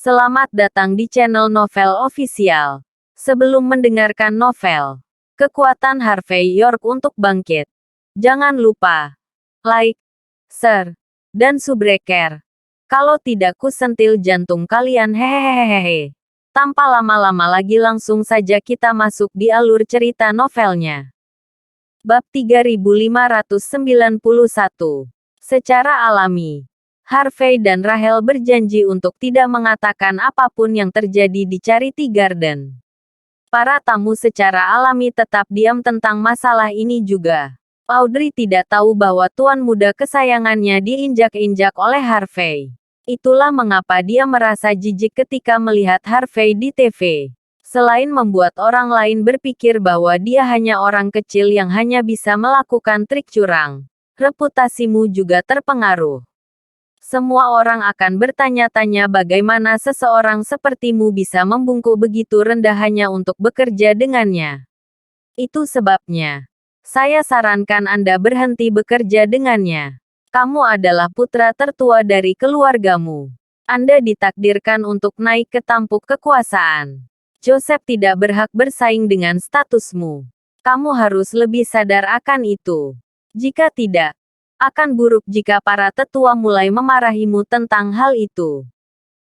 Selamat datang di channel Novel Official. Sebelum mendengarkan novel Kekuatan Harvey York untuk Bangkit, jangan lupa like, share, dan subscribe. Kalau tidak kusentil jantung kalian hehehehe. Tanpa lama-lama lagi langsung saja kita masuk di alur cerita novelnya. Bab 3591. Secara alami, Harvey dan Rahel berjanji untuk tidak mengatakan apapun yang terjadi di Charity Garden. Para tamu secara alami tetap diam tentang masalah ini juga. Audrey tidak tahu bahwa tuan muda kesayangannya diinjak-injak oleh Harvey. Itulah mengapa dia merasa jijik ketika melihat Harvey di TV. Selain membuat orang lain berpikir bahwa dia hanya orang kecil yang hanya bisa melakukan trik curang, reputasimu juga terpengaruh. Semua orang akan bertanya-tanya bagaimana seseorang sepertimu bisa membungkuk begitu rendah hanya untuk bekerja dengannya. Itu sebabnya saya sarankan Anda berhenti bekerja dengannya. Kamu adalah putra tertua dari keluargamu. Anda ditakdirkan untuk naik ke tampuk kekuasaan. Joseph tidak berhak bersaing dengan statusmu. Kamu harus lebih sadar akan itu. Jika tidak, akan buruk jika para tetua mulai memarahimu tentang hal itu.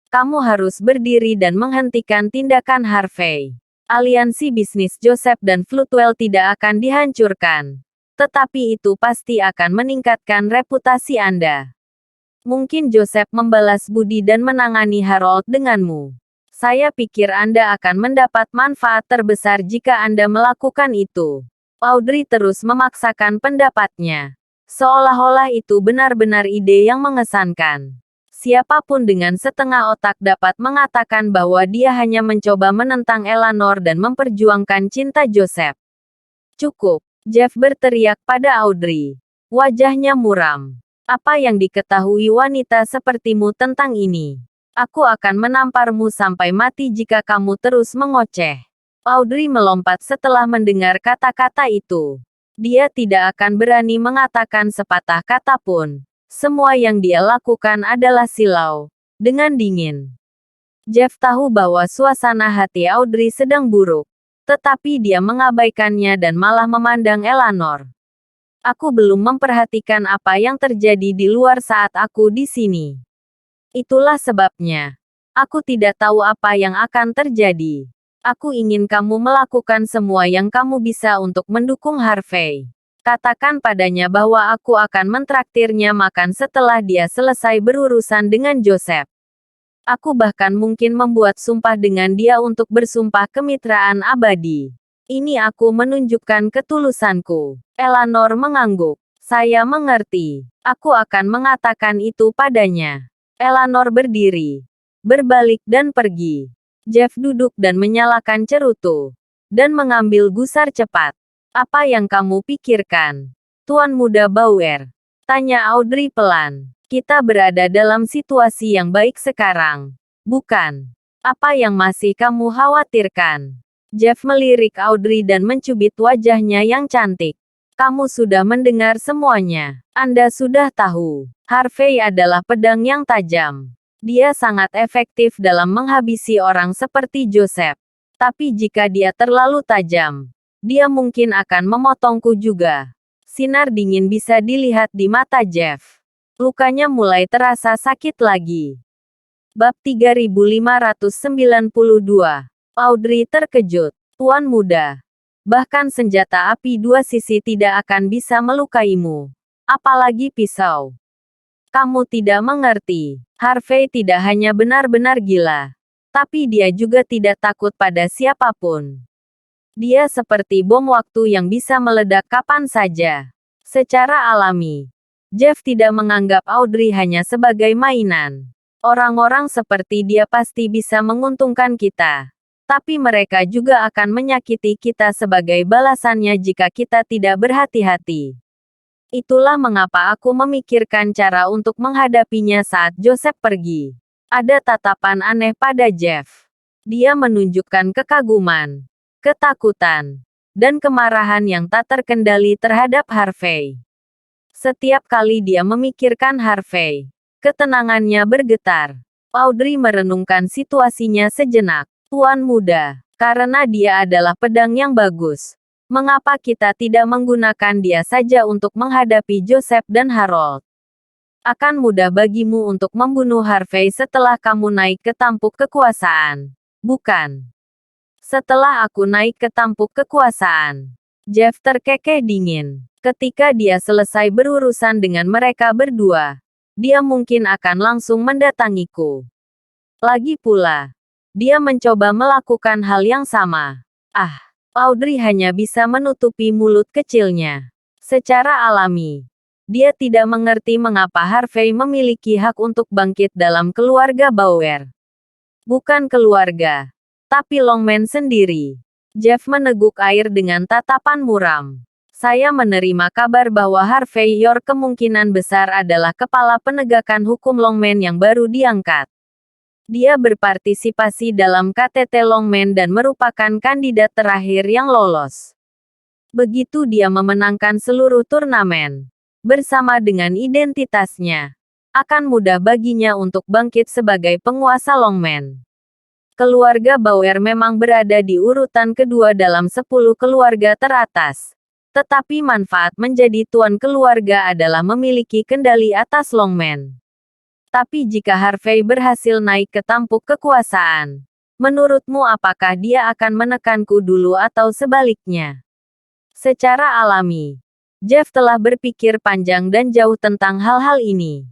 Kamu harus berdiri dan menghentikan tindakan Harvey. Aliansi bisnis Joseph dan Floodwell tidak akan dihancurkan. Tetapi itu pasti akan meningkatkan reputasi Anda. Mungkin Joseph membalas budi dan menangani Harold denganmu. Saya pikir Anda akan mendapat manfaat terbesar jika Anda melakukan itu. Audrey terus memaksakan pendapatnya. Seolah-olah itu benar-benar ide yang mengesankan. Siapapun dengan setengah otak dapat mengatakan bahwa dia hanya mencoba menentang Eleanor dan memperjuangkan cinta Joseph. Cukup, Jeff berteriak pada Audrey. Wajahnya muram. Apa yang diketahui wanita sepertimu tentang ini? Aku akan menamparmu sampai mati jika kamu terus mengoceh. Audrey melompat setelah mendengar kata-kata itu. Dia tidak akan berani mengatakan sepatah kata pun. Semua yang dia lakukan adalah silau. Dengan dingin, Jeff tahu bahwa suasana hati Audrey sedang buruk. Tetapi dia mengabaikannya dan malah memandang Eleanor. Aku belum memperhatikan apa yang terjadi di luar saat aku di sini. Itulah sebabnya. Aku tidak tahu apa yang akan terjadi. Aku ingin kamu melakukan semua yang kamu bisa untuk mendukung Harvey. Katakan padanya bahwa aku akan mentraktirnya makan setelah dia selesai berurusan dengan Joseph. Aku bahkan mungkin membuat sumpah dengan dia untuk bersumpah kemitraan abadi. Ini aku menunjukkan ketulusanku. Eleanor mengangguk. Saya mengerti. Aku akan mengatakan itu padanya. Eleanor berdiri, berbalik dan pergi. Jeff duduk dan menyalakan cerutu. Dan mengambil gusar cepat. Apa yang kamu pikirkan? Tuan Muda Bauer. Tanya Audrey pelan. Kita berada dalam situasi yang baik sekarang. Bukan? Apa yang masih kamu khawatirkan? Jeff melirik Audrey dan mencubit wajahnya yang cantik. Kamu sudah mendengar semuanya. Anda sudah tahu. Harvey adalah pedang yang tajam. Dia sangat efektif dalam menghabisi orang seperti Joseph. Tapi jika dia terlalu tajam, dia mungkin akan memotongku juga. Sinar dingin bisa dilihat di mata Jeff. Lukanya mulai terasa sakit lagi. Bab 3592. Audrey terkejut. Tuan muda. Bahkan senjata api dua sisi tidak akan bisa melukaimu. Apalagi pisau. Kamu tidak mengerti. Harvey tidak hanya benar-benar gila. Tapi dia juga tidak takut pada siapapun. Dia seperti bom waktu yang bisa meledak kapan saja. Secara alami, Jeff tidak menganggap Audrey hanya sebagai mainan. Orang-orang seperti dia pasti bisa menguntungkan kita. Tapi mereka juga akan menyakiti kita sebagai balasannya jika kita tidak berhati-hati. Itulah mengapa aku memikirkan cara untuk menghadapinya saat Joseph pergi. Ada tatapan aneh pada Jeff. Dia menunjukkan kekaguman, ketakutan, dan kemarahan yang tak terkendali terhadap Harvey. Setiap kali dia memikirkan Harvey, ketenangannya bergetar. Audrey merenungkan situasinya sejenak. Tuan muda, karena dia adalah pedang yang bagus. Mengapa kita tidak menggunakan dia saja untuk menghadapi Joseph dan Harold? Akan mudah bagimu untuk membunuh Harvey setelah kamu naik ke tampuk kekuasaan. Bukan. Setelah aku naik ke tampuk kekuasaan. Jeff terkekeh dingin. Ketika dia selesai berurusan dengan mereka berdua, dia mungkin akan langsung mendatangiku. Lagi pula, dia mencoba melakukan hal yang sama. Audrey hanya bisa menutupi mulut kecilnya. Secara alami, dia tidak mengerti mengapa Harvey memiliki hak untuk bangkit dalam keluarga Bauer. Bukan keluarga, tapi Longman sendiri. Jeff meneguk air dengan tatapan muram. Saya menerima kabar bahwa Harvey York kemungkinan besar adalah kepala penegakan hukum Longman yang baru diangkat. Dia berpartisipasi dalam KTT Longman dan merupakan kandidat terakhir yang lolos. Begitu dia memenangkan seluruh turnamen, bersama dengan identitasnya, akan mudah baginya untuk bangkit sebagai penguasa Longman. Keluarga Bauer memang berada di urutan kedua dalam 10 keluarga teratas. Tetapi manfaat menjadi tuan keluarga adalah memiliki kendali atas Longman. Tapi jika Harvey berhasil naik ke tampuk kekuasaan, menurutmu apakah dia akan menekanku dulu atau sebaliknya? Secara alami, Jeff telah berpikir panjang dan jauh tentang hal-hal ini.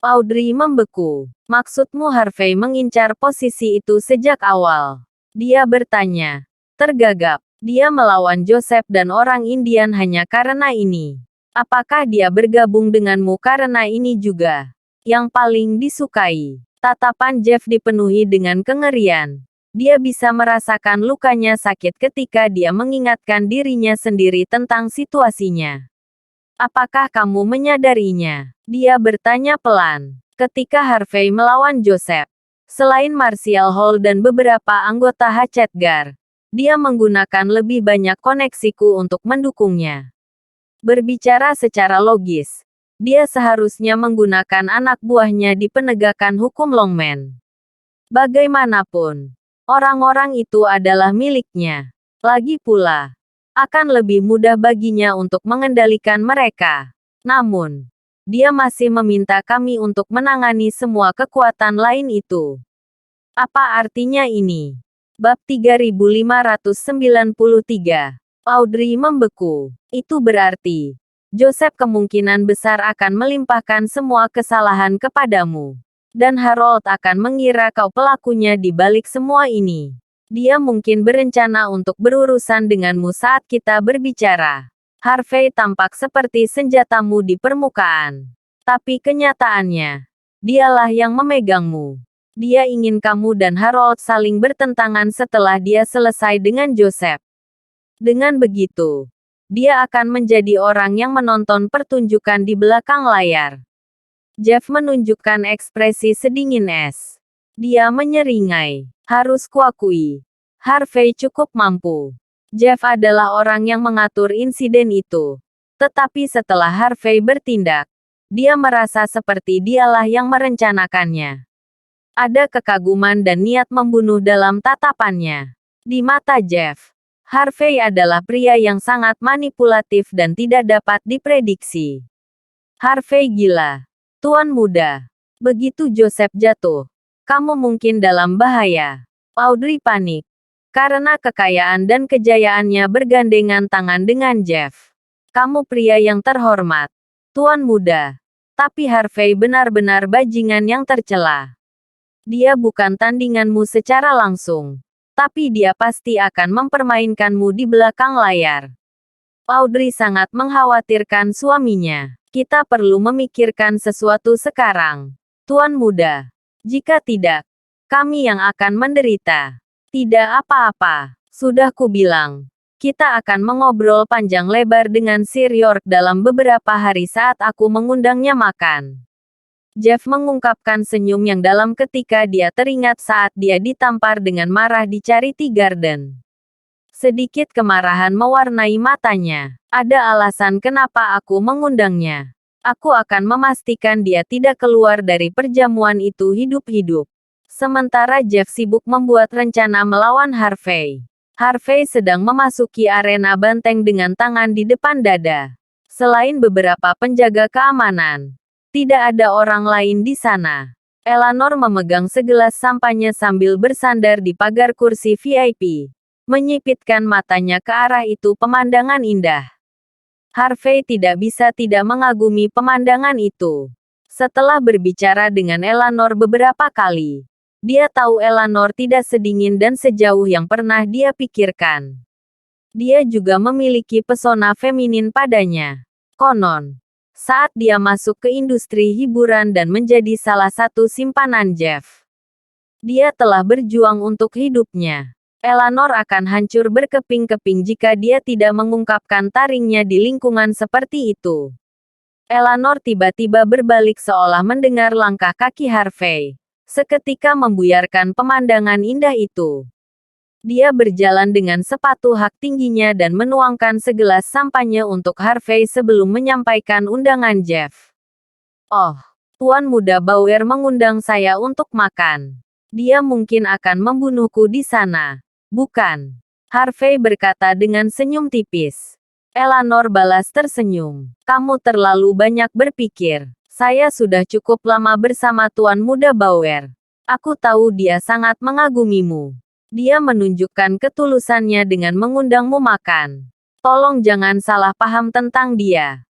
Audrey membeku. Maksudmu Harvey mengincar posisi itu sejak awal? Dia bertanya. Tergagap. Dia melawan Joseph dan orang Indian hanya karena ini. Apakah dia bergabung denganmu karena ini juga? Yang paling disukai. Tatapan Jeff dipenuhi dengan kengerian. Dia bisa merasakan lukanya sakit ketika dia mengingatkan dirinya sendiri tentang situasinya. Apakah kamu menyadarinya? Dia bertanya pelan. Ketika Harvey melawan Joseph, selain Martial Hall dan beberapa anggota Hacetgar, dia menggunakan lebih banyak koneksiku untuk mendukungnya. Berbicara secara logis, dia seharusnya menggunakan anak buahnya di penegakan hukum Longman. Bagaimanapun, orang-orang itu adalah miliknya. Lagi pula, akan lebih mudah baginya untuk mengendalikan mereka. Namun, dia masih meminta kami untuk menangani semua kekuatan lain itu. Apa artinya ini? Bab 3593. Audrey membeku. Itu berarti, Joseph kemungkinan besar akan melimpahkan semua kesalahan kepadamu. Dan Harold akan mengira kau pelakunya di balik semua ini. Dia mungkin berencana untuk berurusan denganmu saat kita berbicara. Harvey tampak seperti senjatamu di permukaan. Tapi kenyataannya, dialah yang memegangmu. Dia ingin kamu dan Harold saling bertentangan setelah dia selesai dengan Joseph. Dengan begitu, dia akan menjadi orang yang menonton pertunjukan di belakang layar. Jeff menunjukkan ekspresi sedingin es. Dia menyeringai. Harus kuakui, Harvey cukup mampu. Jeff adalah orang yang mengatur insiden itu. Tetapi setelah Harvey bertindak, dia merasa seperti dialah yang merencanakannya. Ada kekaguman dan niat membunuh dalam tatapannya. Di mata Jeff, Harvey adalah pria yang sangat manipulatif dan tidak dapat diprediksi. Harvey gila. Tuan muda. Begitu Joseph jatuh, kamu mungkin dalam bahaya. Audrey panik. Karena kekayaan dan kejayaannya bergandengan tangan dengan Jeff. Kamu pria yang terhormat. Tuan muda. Tapi Harvey benar-benar bajingan yang tercela. Dia bukan tandinganmu secara langsung. Tapi dia pasti akan mempermainkanmu di belakang layar. Audrey sangat mengkhawatirkan suaminya. Kita perlu memikirkan sesuatu sekarang. Tuan muda. Jika tidak, kami yang akan menderita. Tidak apa-apa. Sudah kubilang. Kita akan mengobrol panjang lebar dengan Sir York dalam beberapa hari saat aku mengundangnya makan. Jeff mengungkapkan senyum yang dalam ketika dia teringat saat dia ditampar dengan marah di Charity Garden. Sedikit kemarahan mewarnai matanya. Ada alasan kenapa aku mengundangnya. Aku akan memastikan dia tidak keluar dari perjamuan itu hidup-hidup. Sementara Jeff sibuk membuat rencana melawan Harvey. Harvey sedang memasuki arena banteng dengan tangan di depan dada. Selain beberapa penjaga keamanan, tidak ada orang lain di sana. Eleanor memegang segelas sampahnya sambil bersandar di pagar kursi VIP. Menyipitkan matanya ke arah itu pemandangan indah. Harvey tidak bisa tidak mengagumi pemandangan itu. Setelah berbicara dengan Eleanor beberapa kali, dia tahu Eleanor tidak sedingin dan sejauh yang pernah dia pikirkan. Dia juga memiliki pesona feminin padanya. Konon, saat dia masuk ke industri hiburan dan menjadi salah satu simpanan Jeff, dia telah berjuang untuk hidupnya. Eleanor akan hancur berkeping-keping jika dia tidak mengungkapkan taringnya di lingkungan seperti itu. Eleanor tiba-tiba berbalik seolah mendengar langkah kaki Harvey. Seketika membuyarkan pemandangan indah itu. Dia berjalan dengan sepatu hak tingginya dan menuangkan segelas sampahnya untuk Harvey sebelum menyampaikan undangan Jeff. "Oh, Tuan Muda Bauer mengundang saya untuk makan. Dia mungkin akan membunuhku di sana, bukan?" Harvey berkata dengan senyum tipis. Eleanor balas tersenyum. "Kamu terlalu banyak berpikir. Saya sudah cukup lama bersama Tuan Muda Bauer. Aku tahu dia sangat mengagumimu. Dia menunjukkan ketulusannya dengan mengundangmu makan. Tolong jangan salah paham tentang dia."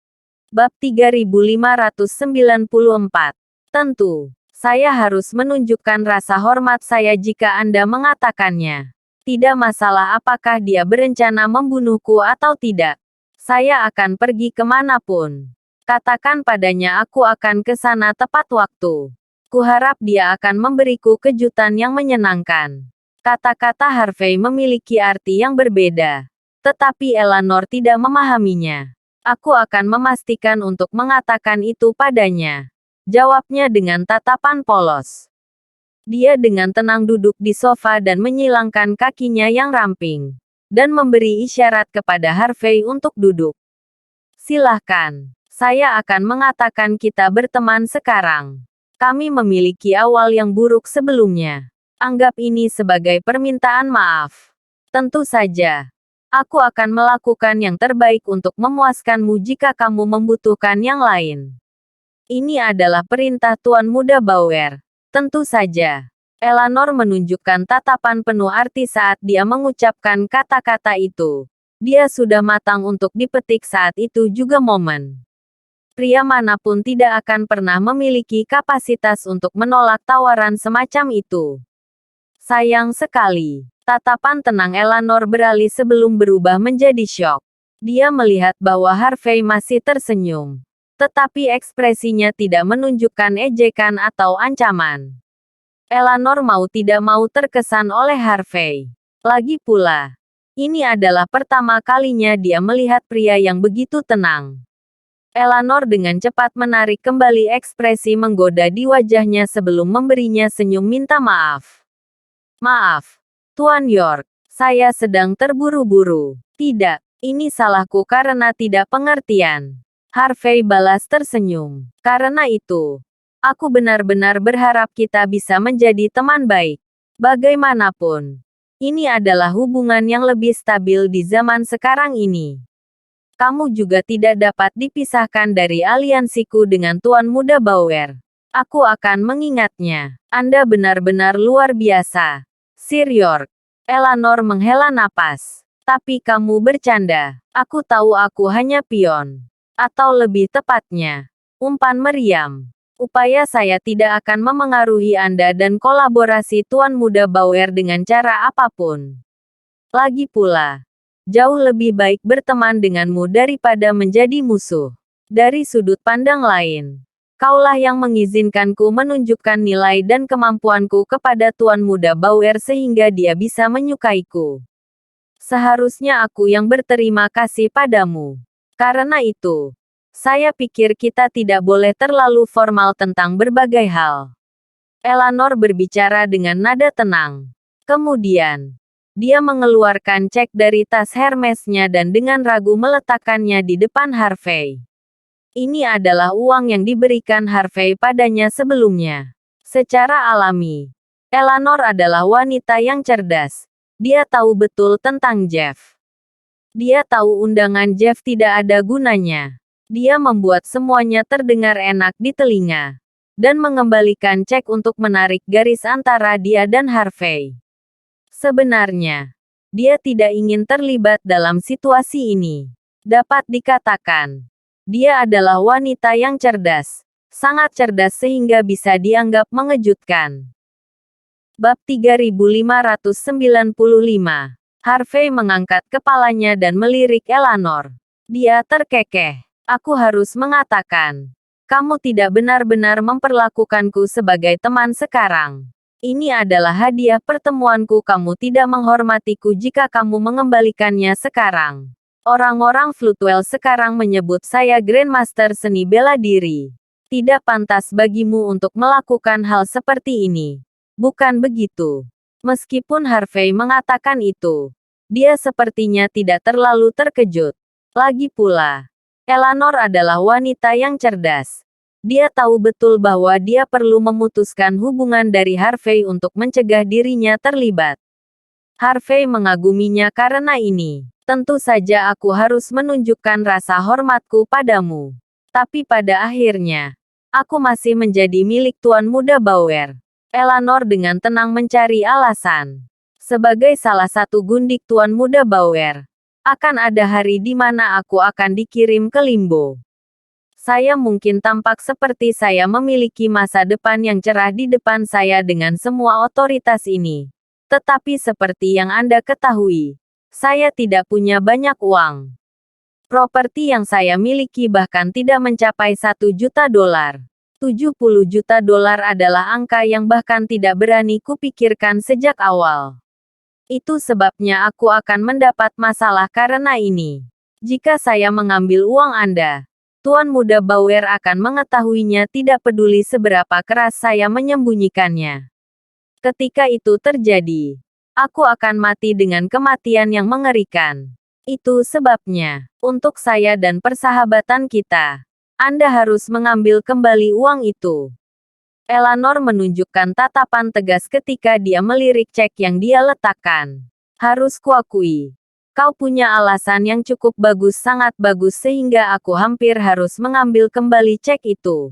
Bab 3594. Tentu, saya harus menunjukkan rasa hormat saya jika Anda mengatakannya. Tidak masalah apakah dia berencana membunuhku atau tidak. Saya akan pergi kemanapun. Katakan padanya aku akan ke sana tepat waktu. Kuharap dia akan memberiku kejutan yang menyenangkan. Kata-kata Harvey memiliki arti yang berbeda. Tetapi Eleanor tidak memahaminya. "Aku akan memastikan untuk mengatakan itu padanya," jawabnya dengan tatapan polos. Dia dengan tenang duduk di sofa dan menyilangkan kakinya yang ramping. Dan memberi isyarat kepada Harvey untuk duduk. "Silahkan. Saya akan mengatakan kita berteman sekarang. Kami memiliki awal yang buruk sebelumnya. Anggap ini sebagai permintaan maaf. Tentu saja. Aku akan melakukan yang terbaik untuk memuaskanmu jika kamu membutuhkan yang lain." "Ini adalah perintah Tuan Muda Bauer." "Tentu saja." Eleanor menunjukkan tatapan penuh arti saat dia mengucapkan kata-kata itu. Dia sudah matang untuk dipetik saat itu juga momen. Pria manapun tidak akan pernah memiliki kapasitas untuk menolak tawaran semacam itu. Sayang sekali. Tatapan tenang Eleanor beralih sebelum berubah menjadi syok. Dia melihat bahwa Harvey masih tersenyum. Tetapi ekspresinya tidak menunjukkan ejekan atau ancaman. Eleanor mau tidak mau terkesan oleh Harvey. Lagi pula, ini adalah pertama kalinya dia melihat pria yang begitu tenang. Eleanor dengan cepat menarik kembali ekspresi menggoda di wajahnya sebelum memberinya senyum minta maaf. "Maaf, Tuan York, saya sedang terburu-buru." "Tidak, ini salahku karena tidak pengertian." Harvey balas tersenyum. "Karena itu, aku benar-benar berharap kita bisa menjadi teman baik. Bagaimanapun, ini adalah hubungan yang lebih stabil di zaman sekarang ini. Kamu juga tidak dapat dipisahkan dari aliansiku dengan Tuan Muda Bauer. Aku akan mengingatnya. Anda benar-benar luar biasa, Sir York." Eleanor menghela napas. "Tapi kamu bercanda. Aku tahu aku hanya pion. Atau lebih tepatnya, umpan meriam. Upaya saya tidak akan memengaruhi Anda dan kolaborasi Tuan Muda Bauer dengan cara apapun. Lagi pula, jauh lebih baik berteman denganmu daripada menjadi musuh. Dari sudut pandang lain, kaulah yang mengizinkanku menunjukkan nilai dan kemampuanku kepada Tuan Muda Bauer sehingga dia bisa menyukaiku. Seharusnya aku yang berterima kasih padamu. Karena itu, saya pikir kita tidak boleh terlalu formal tentang berbagai hal." Eleanor berbicara dengan nada tenang. Kemudian, dia mengeluarkan cek dari tas Hermesnya dan dengan ragu meletakkannya di depan Harvey. Ini adalah uang yang diberikan Harvey padanya sebelumnya. Secara alami, Eleanor adalah wanita yang cerdas. Dia tahu betul tentang Jeff. Dia tahu undangan Jeff tidak ada gunanya. Dia membuat semuanya terdengar enak di telinga. Dan mengembalikan cek untuk menarik garis antara dia dan Harvey. Sebenarnya, dia tidak ingin terlibat dalam situasi ini. Dapat dikatakan, dia adalah wanita yang cerdas. Sangat cerdas sehingga bisa dianggap mengejutkan. Bab 3595. Harvey mengangkat kepalanya dan melirik Eleanor. Dia terkekeh. Aku harus mengatakan, kamu tidak benar-benar memperlakukanku sebagai teman sekarang. Ini adalah hadiah pertemuanku. Kamu tidak menghormatiku jika kamu mengembalikannya sekarang. Orang-orang Floodwell sekarang menyebut saya Grandmaster seni bela diri. Tidak pantas bagimu untuk melakukan hal seperti ini. Bukan begitu. Meskipun Harvey mengatakan itu, dia sepertinya tidak terlalu terkejut. Lagi pula, Eleanor adalah wanita yang cerdas. Dia tahu betul bahwa dia perlu memutuskan hubungan dari Harvey untuk mencegah dirinya terlibat. Harvey mengaguminya karena ini. Tentu saja aku harus menunjukkan rasa hormatku padamu. Tapi pada akhirnya, aku masih menjadi milik Tuan Muda Bauer. Eleanor dengan tenang mencari alasan. Sebagai salah satu gundik Tuan Muda Bauer, akan ada hari di mana aku akan dikirim ke Limbo. Saya mungkin tampak seperti saya memiliki masa depan yang cerah di depan saya dengan semua otoritas ini. Tetapi seperti yang Anda ketahui, saya tidak punya banyak uang. Properti yang saya miliki bahkan tidak mencapai $1 juta. $70 juta adalah angka yang bahkan tidak berani kupikirkan sejak awal. Itu sebabnya aku akan mendapat masalah karena ini. Jika saya mengambil uang Anda, Tuan Muda Bauer akan mengetahuinya, tidak peduli seberapa keras saya menyembunyikannya. Ketika itu terjadi, aku akan mati dengan kematian yang mengerikan. Itu sebabnya, untuk saya dan persahabatan kita, Anda harus mengambil kembali uang itu. Eleanor menunjukkan tatapan tegas ketika dia melirik cek yang dia letakkan. Harus kuakui, kau punya alasan yang cukup bagus, sangat bagus sehingga aku hampir harus mengambil kembali cek itu.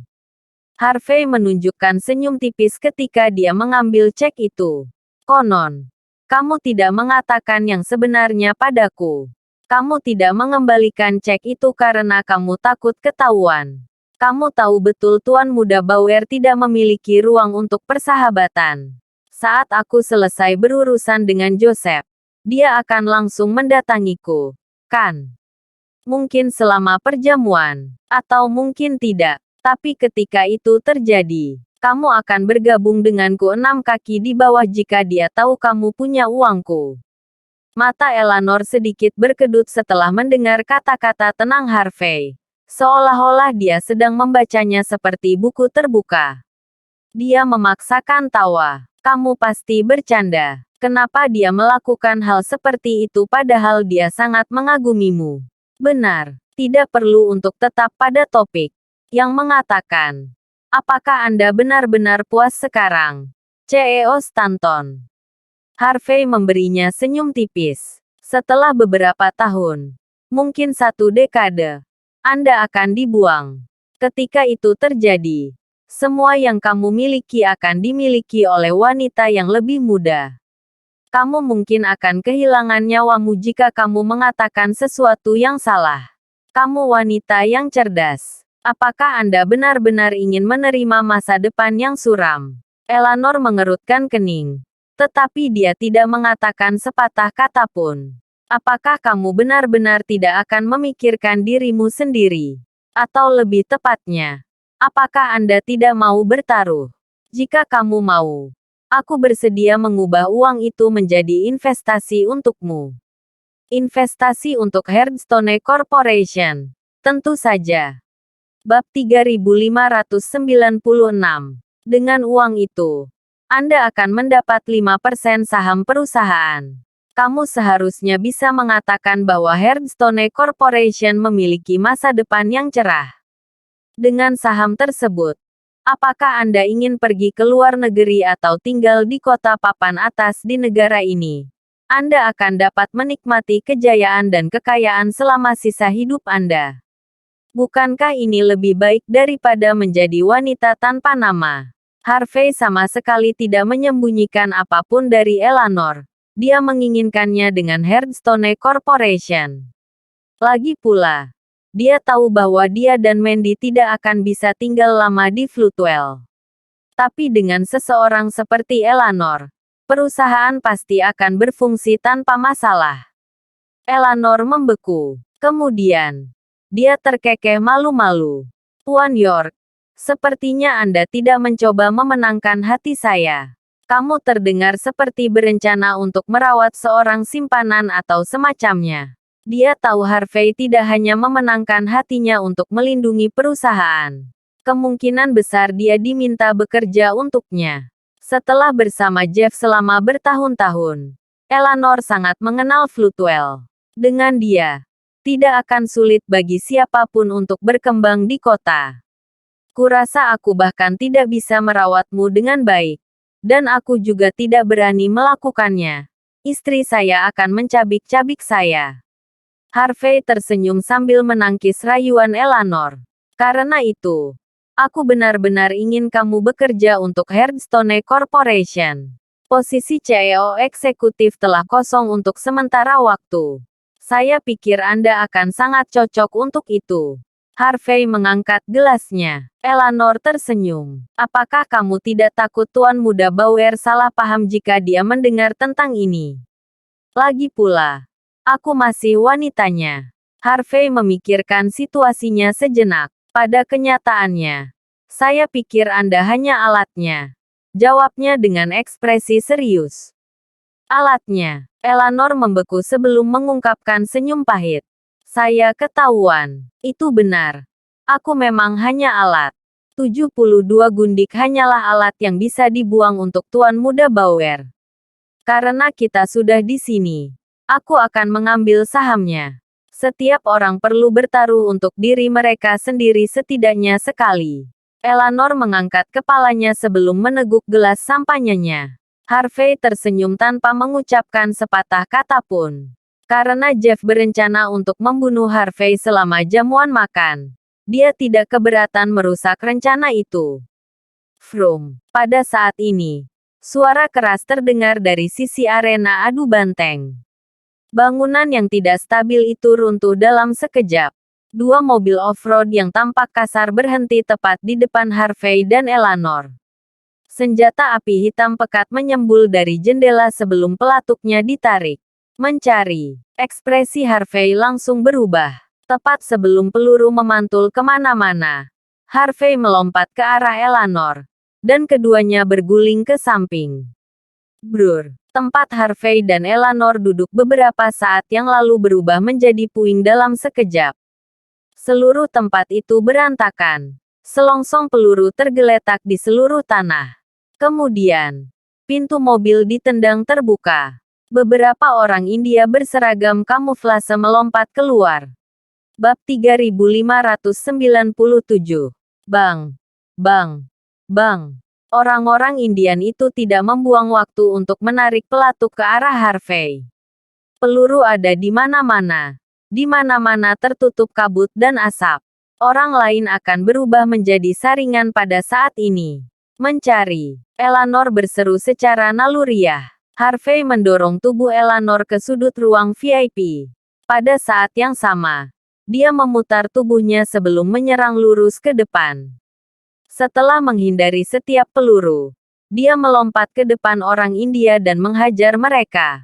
Harvey menunjukkan senyum tipis ketika dia mengambil cek itu. Konon, kamu tidak mengatakan yang sebenarnya padaku. Kamu tidak mengembalikan cek itu karena kamu takut ketahuan. Kamu tahu betul Tuan Muda Bauer tidak memiliki ruang untuk persahabatan. Saat aku selesai berurusan dengan Joseph, dia akan langsung mendatangiku, kan? Mungkin selama perjamuan, atau mungkin tidak. Tapi ketika itu terjadi, kamu akan bergabung denganku 6 kaki di bawah jika dia tahu kamu punya uangku. Mata Eleanor sedikit berkedut setelah mendengar kata-kata tenang Harvey. Seolah-olah dia sedang membacanya seperti buku terbuka. Dia memaksakan tawa. Kamu pasti bercanda. Kenapa dia melakukan hal seperti itu padahal dia sangat mengagumimu? Benar, tidak perlu untuk tetap pada topik. Yang mengatakan, apakah Anda benar-benar puas sekarang? CEO Stanton. Harvey memberinya senyum tipis. Setelah beberapa tahun, mungkin 1 dekade, Anda akan dibuang. Ketika itu terjadi, semua yang kamu miliki akan dimiliki oleh wanita yang lebih muda. Kamu mungkin akan kehilangan nyawamu jika kamu mengatakan sesuatu yang salah. Kamu wanita yang cerdas. Apakah Anda benar-benar ingin menerima masa depan yang suram? Eleanor mengerutkan kening. Tetapi dia tidak mengatakan sepatah kata pun. Apakah kamu benar-benar tidak akan memikirkan dirimu sendiri? Atau lebih tepatnya, apakah Anda tidak mau bertaruh? Jika kamu mau, aku bersedia mengubah uang itu menjadi investasi untukmu. Investasi untuk Hearthstone Corporation. Tentu saja. Bab 3596. Dengan uang itu, Anda akan mendapat 5% saham perusahaan. Kamu seharusnya bisa mengatakan bahwa Hearthstone Corporation memiliki masa depan yang cerah. Dengan saham tersebut, Apakah Anda ingin pergi ke luar negeri atau tinggal di kota papan atas di negara ini? Anda akan dapat menikmati kejayaan dan kekayaan selama sisa hidup Anda. Bukankah ini lebih baik daripada menjadi wanita tanpa nama? Harvey sama sekali tidak menyembunyikan apapun dari Eleanor. Dia menginginkannya dengan Hearthstone Corporation. Lagi pula, dia tahu bahwa dia dan Mandy tidak akan bisa tinggal lama di Floodwell. Tapi dengan seseorang seperti Eleanor, perusahaan pasti akan berfungsi tanpa masalah. Eleanor membeku. Kemudian, dia terkekeh malu-malu. Tuan York, sepertinya Anda tidak mencoba memenangkan hati saya. Kamu terdengar seperti berencana untuk merawat seorang simpanan atau semacamnya. Dia tahu Harvey tidak hanya memenangkan hatinya untuk melindungi perusahaan. Kemungkinan besar dia diminta bekerja untuknya. Setelah bersama Jeff selama bertahun-tahun, Eleanor sangat mengenal Floodwell. Dengan dia, tidak akan sulit bagi siapapun untuk berkembang di kota. Kurasa aku bahkan tidak bisa merawatmu dengan baik. Dan aku juga tidak berani melakukannya. Istri saya akan mencabik-cabik saya. Harvey tersenyum sambil menangkis rayuan Eleanor. Karena itu, aku benar-benar ingin kamu bekerja untuk Hearthstone Corporation. Posisi CEO eksekutif telah kosong untuk sementara waktu. Saya pikir Anda akan sangat cocok untuk itu. Harvey mengangkat gelasnya. Eleanor tersenyum. Apakah kamu tidak takut Tuan Muda Bauer salah paham jika dia mendengar tentang ini? Lagi pula, aku masih wanitanya. Harvey memikirkan situasinya sejenak. Pada kenyataannya, saya pikir Anda hanya alatnya. Jawabnya dengan ekspresi serius. Alatnya. Eleanor membeku sebelum mengungkapkan senyum pahit. Saya ketahuan. Itu benar. Aku memang hanya alat. 72 gundik hanyalah alat yang bisa dibuang untuk Tuan Muda Bauer. Karena kita sudah di sini, aku akan mengambil sahamnya. Setiap orang perlu bertaruh untuk diri mereka sendiri setidaknya sekali. Eleanor mengangkat kepalanya sebelum meneguk gelas sampanyenya. Harvey tersenyum tanpa mengucapkan sepatah kata pun. Karena Jeff berencana untuk membunuh Harvey selama jamuan makan, dia tidak keberatan merusak rencana itu. Vroom. Pada saat ini, suara keras terdengar dari sisi arena adu banteng. Bangunan yang tidak stabil itu runtuh dalam sekejap. Dua mobil off-road yang tampak kasar berhenti tepat di depan Harvey dan Eleanor. Senjata api hitam pekat menyembul dari jendela sebelum pelatuknya ditarik. Mencari. Ekspresi Harvey langsung berubah. Tepat sebelum peluru memantul kemana-mana, Harvey melompat ke arah Eleanor, dan keduanya berguling ke samping. Brur. Tempat Harvey dan Eleanor duduk beberapa saat yang lalu berubah menjadi puing dalam sekejap. Seluruh tempat itu berantakan. Selongsong peluru tergeletak di seluruh tanah. Kemudian, pintu mobil ditendang terbuka. Beberapa orang India berseragam kamuflase melompat keluar. Bab 3597. Bang. Bang. Bang. Orang-orang Indian itu tidak membuang waktu untuk menarik pelatuk ke arah Harvey. Peluru ada di mana-mana. Di mana-mana tertutup kabut dan asap. Orang lain akan berubah menjadi saringan pada saat ini. Mencari. Eleanor berseru secara naluriah. Harvey mendorong tubuh Eleanor ke sudut ruang VIP. Pada saat yang sama, dia memutar tubuhnya sebelum menyerang lurus ke depan. Setelah menghindari setiap peluru, dia melompat ke depan orang India dan menghajar mereka.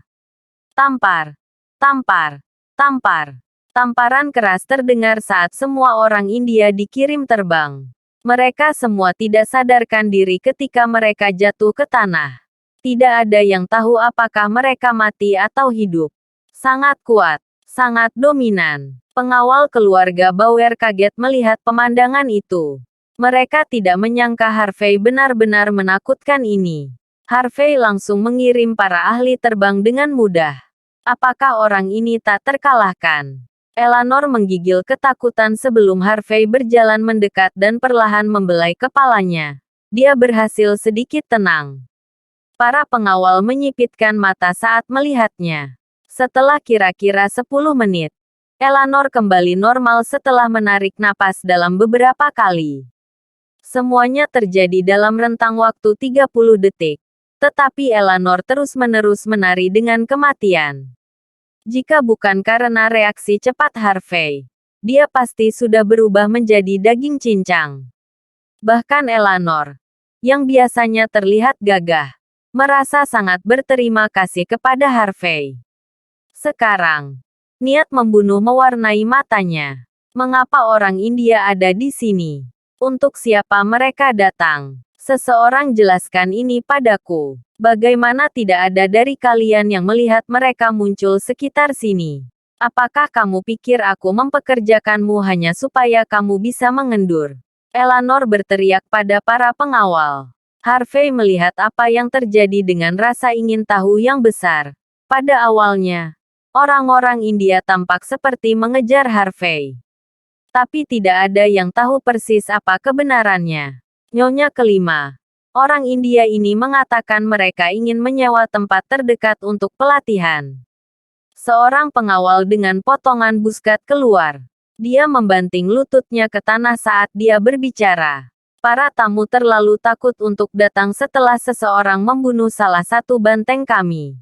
Tampar, tampar, tampar. Tamparan keras terdengar saat semua orang India dikirim terbang. Mereka semua tidak sadarkan diri ketika mereka jatuh ke tanah. Tidak ada yang tahu apakah mereka mati atau hidup. Sangat kuat, sangat dominan. Pengawal keluarga Bauer kaget melihat pemandangan itu. Mereka tidak menyangka Harvey benar-benar menakutkan ini. Harvey langsung mengirim para ahli terbang dengan mudah. Apakah orang ini tak terkalahkan? Eleanor menggigil ketakutan sebelum Harvey berjalan mendekat dan perlahan membelai kepalanya. Dia berhasil sedikit tenang. Para pengawal menyipitkan mata saat melihatnya. Setelah kira-kira 10 menit, Eleanor kembali normal setelah menarik napas dalam beberapa kali. Semuanya terjadi dalam rentang waktu 30 detik. Tetapi Eleanor terus-menerus menari dengan kematian. Jika bukan karena reaksi cepat Harvey, dia pasti sudah berubah menjadi daging cincang. Bahkan Eleanor, yang biasanya terlihat gagah, merasa sangat berterima kasih kepada Harvey. Sekarang, niat membunuh mewarnai matanya. Mengapa orang India ada di sini? Untuk siapa mereka datang? Seseorang jelaskan ini padaku. Bagaimana tidak ada dari kalian yang melihat mereka muncul sekitar sini? Apakah kamu pikir aku mempekerjakanmu hanya supaya kamu bisa mengendur? Eleanor berteriak pada para pengawal. Harvey melihat apa yang terjadi dengan rasa ingin tahu yang besar. Pada awalnya, orang-orang India tampak seperti mengejar Harvey. Tapi tidak ada yang tahu persis apa kebenarannya. Nyonya kelima. Orang India ini mengatakan mereka ingin menyewa tempat terdekat untuk pelatihan. Seorang pengawal dengan potongan buskat keluar. Dia membanting lututnya ke tanah saat dia berbicara. Para tamu terlalu takut untuk datang setelah seseorang membunuh salah satu banteng kami.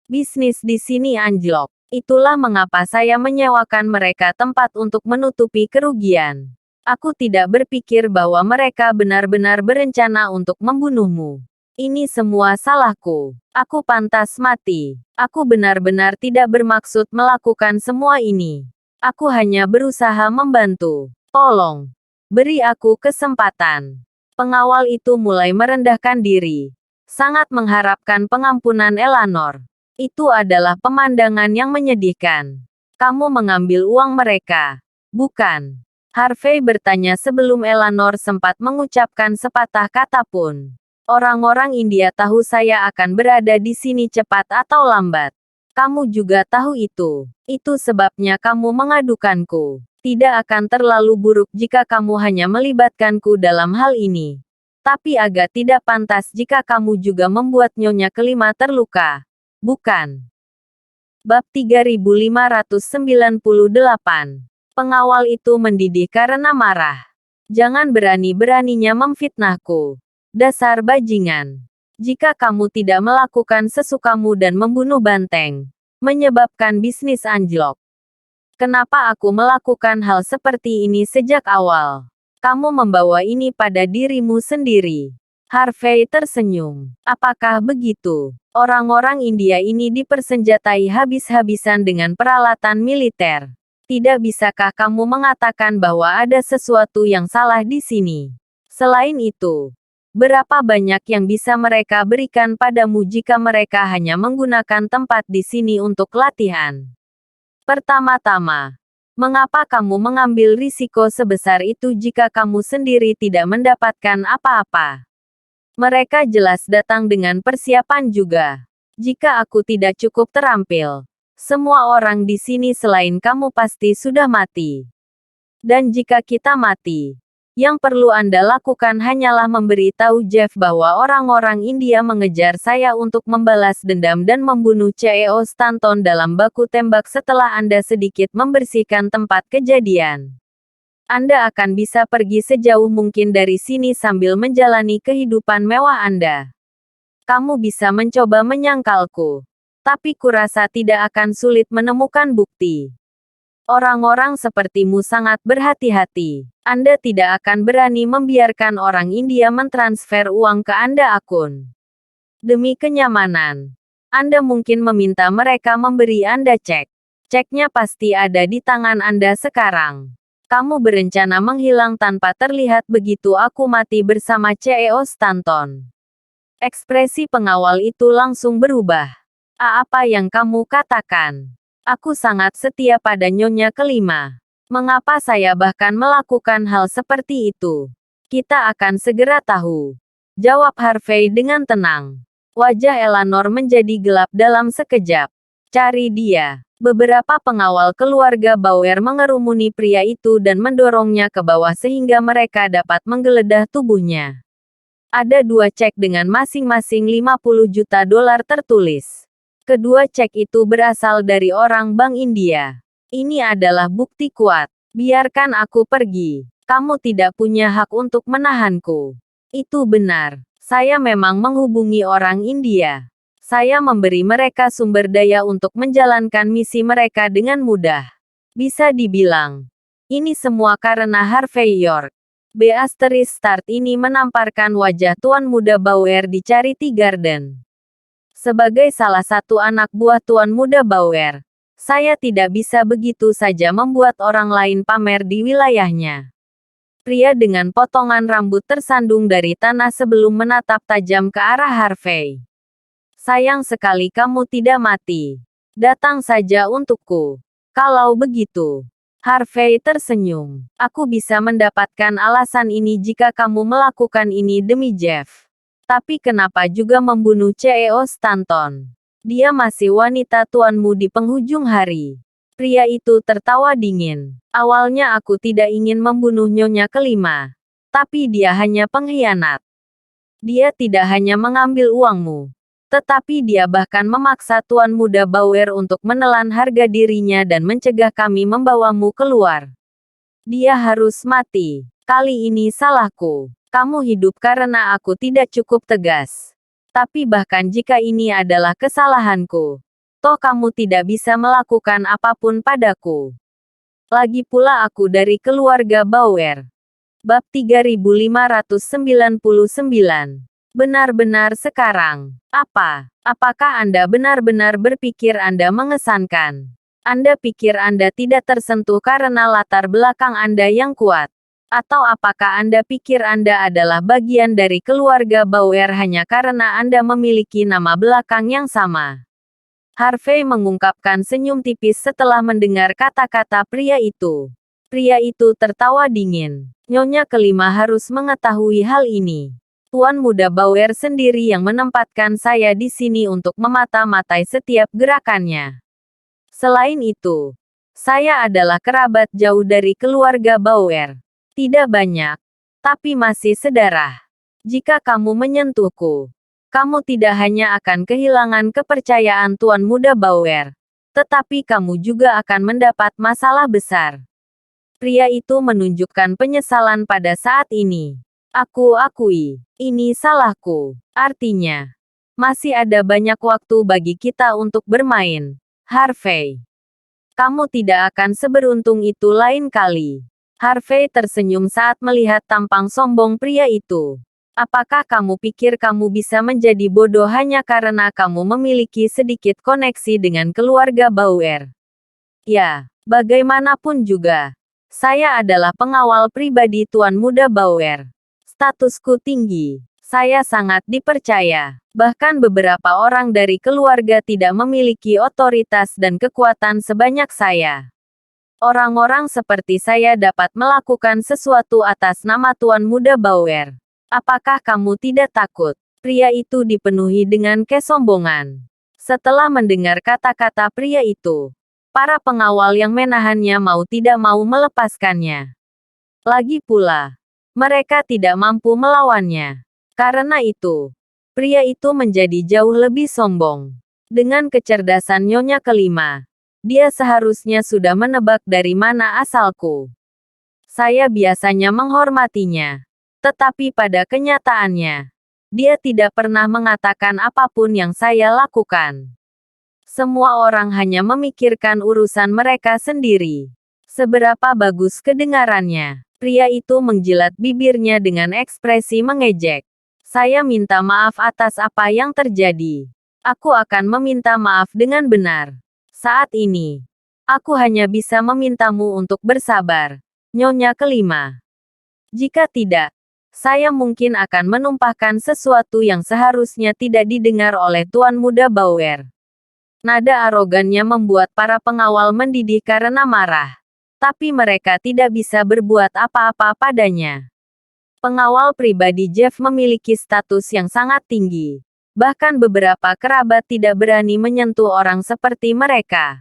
Bisnis di sini anjlok. Itulah mengapa saya menyewakan mereka tempat untuk menutupi kerugian. Aku tidak berpikir bahwa mereka benar-benar berencana untuk membunuhmu. Ini semua salahku. Aku pantas mati. Aku benar-benar tidak bermaksud melakukan semua ini. Aku hanya berusaha membantu. Tolong, beri aku kesempatan. Pengawal itu mulai merendahkan diri. Sangat mengharapkan pengampunan Eleanor. Itu adalah pemandangan yang menyedihkan. Kamu mengambil uang mereka, bukan? Harvey bertanya sebelum Eleanor sempat mengucapkan sepatah kata pun. Orang-orang India tahu saya akan berada di sini cepat atau lambat. Kamu juga tahu itu. Itu sebabnya kamu mengadukanku. Tidak akan terlalu buruk jika kamu hanya melibatkanku dalam hal ini. Tapi agak tidak pantas jika kamu juga membuat Nyonya kelima terluka. Bukan? Bab 3598. Pengawal itu mendidih karena marah. Jangan berani-beraninya memfitnahku. Dasar bajingan. Jika kamu tidak melakukan sesukamu dan membunuh banteng, menyebabkan bisnis anjlok. Kenapa aku melakukan hal seperti ini sejak awal? Kamu membawa ini pada dirimu sendiri. Harvey tersenyum. Apakah begitu? Orang-orang India ini dipersenjatai habis-habisan dengan peralatan militer. Tidak bisakah kamu mengatakan bahwa ada sesuatu yang salah di sini? Selain itu, berapa banyak yang bisa mereka berikan padamu jika mereka hanya menggunakan tempat di sini untuk latihan? Pertama-tama, mengapa kamu mengambil risiko sebesar itu jika kamu sendiri tidak mendapatkan apa-apa? Mereka jelas datang dengan persiapan juga. Jika aku tidak cukup terampil, semua orang di sini selain kamu pasti sudah mati. Dan jika kita mati, yang perlu Anda lakukan hanyalah memberitahu Jeff bahwa orang-orang India mengejar saya untuk membalas dendam dan membunuh CEO Stanton dalam baku tembak setelah Anda sedikit membersihkan tempat kejadian. Anda akan bisa pergi sejauh mungkin dari sini sambil menjalani kehidupan mewah Anda. Kamu bisa mencoba menyangkalku. Tapi kurasa tidak akan sulit menemukan bukti. Orang-orang sepertimu sangat berhati-hati. Anda tidak akan berani membiarkan orang India mentransfer uang ke Anda akun. Demi kenyamanan, Anda mungkin meminta mereka memberi Anda cek. Ceknya pasti ada di tangan Anda sekarang. Kamu berencana menghilang tanpa terlihat begitu aku mati bersama CEO Stanton. Ekspresi pengawal itu langsung berubah. Apa yang kamu katakan? Aku sangat setia pada Nyonya kelima. Mengapa saya bahkan melakukan hal seperti itu? Kita akan segera tahu. Jawab Harvey dengan tenang. Wajah Eleanor menjadi gelap dalam sekejap. Cari dia. Beberapa pengawal keluarga Bauer mengerumuni pria itu dan mendorongnya ke bawah sehingga mereka dapat menggeledah tubuhnya. Ada 2 cek dengan masing-masing 50 juta dolar tertulis. Kedua cek itu berasal dari orang Bank India. Ini adalah bukti kuat. Biarkan aku pergi. Kamu tidak punya hak untuk menahanku. Itu benar. Saya memang menghubungi orang India. Saya memberi mereka sumber daya untuk menjalankan misi mereka dengan mudah. Bisa dibilang, ini semua karena Harvey York. Start ini menamparkan wajah Tuan Muda Bauer di Charity Garden. Sebagai salah satu anak buah Tuan Muda Bauer, saya tidak bisa begitu saja membuat orang lain pamer di wilayahnya. Pria dengan potongan rambut tersandung dari tanah sebelum menatap tajam ke arah Harvey. Sayang sekali kamu tidak mati. Datang saja untukku. Kalau begitu. Harvey tersenyum. Aku bisa mendapatkan alasan ini jika kamu melakukan ini demi Jeff. Tapi kenapa juga membunuh CEO Stanton? Dia masih wanita tuanmu di penghujung hari. Pria itu tertawa dingin. Awalnya aku tidak ingin membunuh Nyonya kelima. Tapi dia hanya pengkhianat. Dia tidak hanya mengambil uangmu. Tetapi dia bahkan memaksa Tuan Muda Bauer untuk menelan harga dirinya dan mencegah kami membawamu keluar. Dia harus mati. Kali ini salahku. Kamu hidup karena aku tidak cukup tegas. Tapi bahkan jika ini adalah kesalahanku, toh kamu tidak bisa melakukan apapun padaku. Lagi pula aku dari keluarga Bauer. Bab 3599. Benar-benar sekarang. Apakah Anda benar-benar berpikir Anda mengesankan? Anda pikir Anda tidak tersentuh karena latar belakang Anda yang kuat? Atau apakah Anda pikir Anda adalah bagian dari keluarga Bauer hanya karena Anda memiliki nama belakang yang sama? Harvey mengungkapkan senyum tipis setelah mendengar kata-kata pria itu. Pria itu tertawa dingin. Nyonya kelima harus mengetahui hal ini. Tuan Muda Bauer sendiri yang menempatkan saya di sini untuk memata-matai setiap gerakannya. Selain itu, saya adalah kerabat jauh dari keluarga Bauer. Tidak banyak, tapi masih sedarah. Jika kamu menyentuhku, kamu tidak hanya akan kehilangan kepercayaan Tuan Muda Bauer, tetapi kamu juga akan mendapat masalah besar. Pria itu menunjukkan penyesalan pada saat ini. Aku akui, ini salahku. Artinya, masih ada banyak waktu bagi kita untuk bermain. Harvey, kamu tidak akan seberuntung itu lain kali. Harvey tersenyum saat melihat tampang sombong pria itu. Apakah kamu pikir kamu bisa menjadi bodoh hanya karena kamu memiliki sedikit koneksi dengan keluarga Bauer? Ya, bagaimanapun juga, saya adalah pengawal pribadi Tuan Muda Bauer. Statusku tinggi. Saya sangat dipercaya. Bahkan beberapa orang dari keluarga tidak memiliki otoritas dan kekuatan sebanyak saya. Orang-orang seperti saya dapat melakukan sesuatu atas nama Tuan Muda Bauer. Apakah kamu tidak takut? Pria itu dipenuhi dengan kesombongan. Setelah mendengar kata-kata pria itu, para pengawal yang menahannya mau tidak mau melepaskannya. Lagi pula, mereka tidak mampu melawannya. Karena itu, pria itu menjadi jauh lebih sombong. Dengan kecerdasan Nyonya kelima, dia seharusnya sudah menebak dari mana asalku. Saya biasanya menghormatinya. Tetapi pada kenyataannya, dia tidak pernah mengatakan apapun yang saya lakukan. Semua orang hanya memikirkan urusan mereka sendiri. Seberapa bagus kedengarannya. Pria itu menjilat bibirnya dengan ekspresi mengejek. Saya minta maaf atas apa yang terjadi. Aku akan meminta maaf dengan benar. Saat ini, aku hanya bisa memintamu untuk bersabar, Nyonya kelima. Jika tidak, saya mungkin akan menumpahkan sesuatu yang seharusnya tidak didengar oleh Tuan Muda Bauer. Nada arogannya membuat para pengawal mendidih karena marah. Tapi mereka tidak bisa berbuat apa-apa padanya. Pengawal pribadi Jeff memiliki status yang sangat tinggi. Bahkan beberapa kerabat tidak berani menyentuh orang seperti mereka.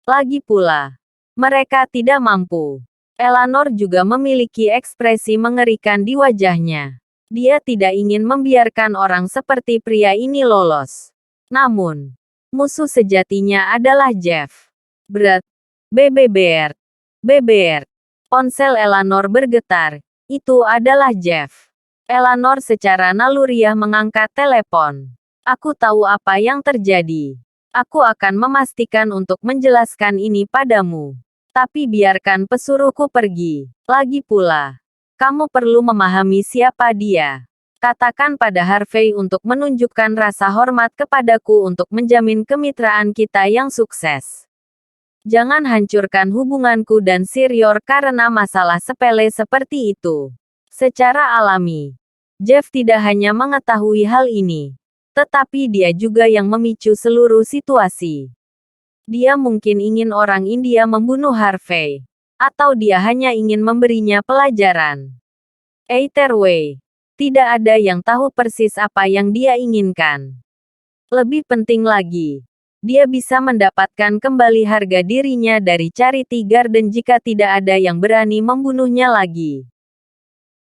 Lagi pula, mereka tidak mampu. Eleanor juga memiliki ekspresi mengerikan di wajahnya. Dia tidak ingin membiarkan orang seperti pria ini lolos. Namun, musuh sejatinya adalah Jeff. Berat. BBBR. BBR. Ponsel Eleanor bergetar. Itu adalah Jeff. Eleanor secara naluriah mengangkat telepon. Aku tahu apa yang terjadi. Aku akan memastikan untuk menjelaskan ini padamu. Tapi biarkan pesuruhku pergi. Lagi pula, kamu perlu memahami siapa dia. Katakan pada Harvey untuk menunjukkan rasa hormat kepadaku untuk menjamin kemitraan kita yang sukses. Jangan hancurkan hubunganku dan Sir York karena masalah sepele seperti itu. Secara alami, Jeff tidak hanya mengetahui hal ini, tetapi dia juga yang memicu seluruh situasi. Dia mungkin ingin orang India membunuh Harvey. Atau dia hanya ingin memberinya pelajaran. Either way, tidak ada yang tahu persis apa yang dia inginkan. Lebih penting lagi, dia bisa mendapatkan kembali harga dirinya dari Charity Garden jika tidak ada yang berani membunuhnya lagi.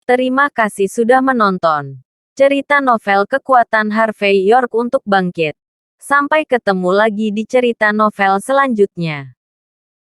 Terima kasih sudah menonton. Cerita novel Kekuatan Harvey York untuk Bangkit. Sampai ketemu lagi di cerita novel selanjutnya.